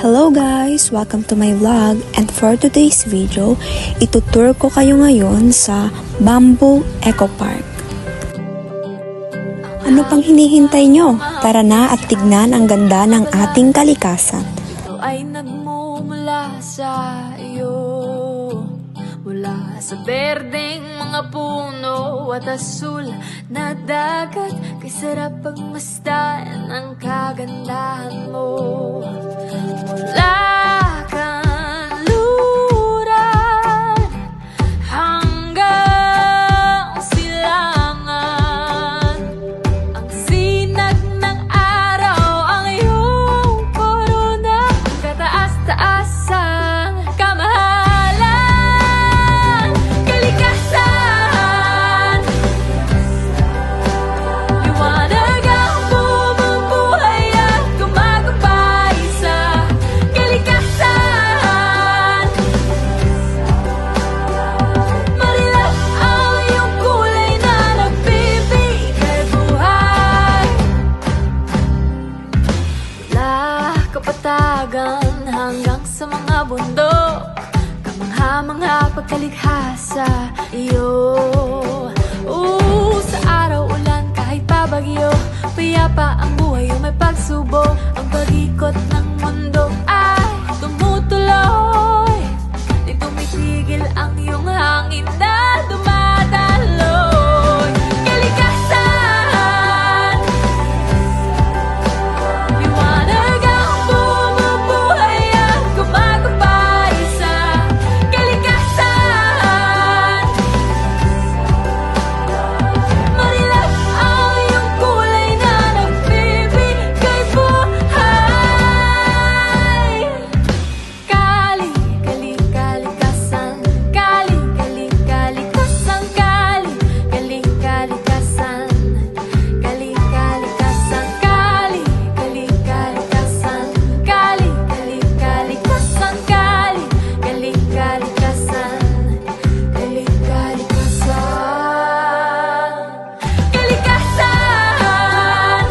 Hello guys! Welcome to my vlog, and for today's video, itutour ko kayo ngayon sa Bamboo Eco Park. Ano pang hinihintay nyo? Tara na at tignan ang ganda ng ating kalikasan. Ito ay nagmumula sa iyo, mula sa berdeng mga puno at asul na dagat. Kay sarap pagmasdan ang kagandahan mo. Mula kanluran hanggang silangan, ang sinag ng araw ang iyong korona. Ang kataas-taasang kamahalan, kalikasan, liwanag ang bumubuhay at gumagabay sa kalikasan. Marilap ang iyong kulay na nagbibigay buhay. Mula kapatagan hanggang sa mga bundok, kamangha-mangha pagkalikha sa iyo. Sa araw ulan kahit pabagyo, payapa ang buhay o may pagsubok. Ang pag-ikot ng mundo ay tumutuloy, di tumitigil ang iyong hangin na dumadaloy. Kalikasan, liwanag ang bumubuhay at gumagabay sa kalikasan. Marilap ang iyong kulay na nagbibigay buhay. Kalikasan, kalikasan, kalikasan, kalikasan, kalikasan, kalikasan, kalikasan.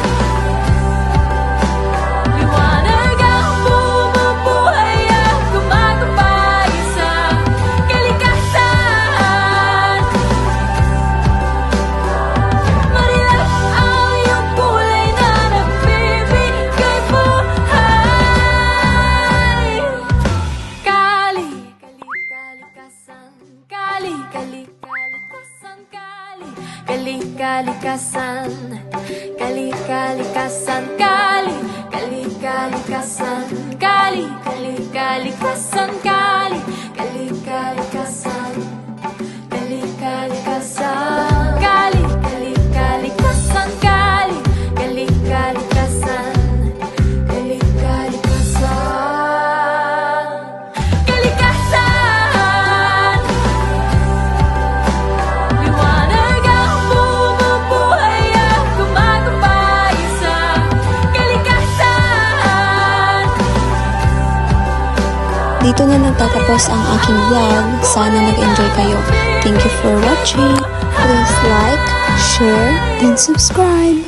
Liwanag ang bumubuhay at gumagabay sa kalikasan. Marilap ang iyong kulay na nagbibigay buhay. Kalikasan, kalikasan, kalikasan, kalikasan, kalikasan, kalikasan, kalikasan, kalikasan, kalikasan, kalikasan, kalikasan. Liwanag ang bumubuhay at gumagabay sa kalikasan. Dito na nagtatapos ang aking vlog. Sana nag-enjoy kayo. Thank you for watching. Please like, share, and subscribe.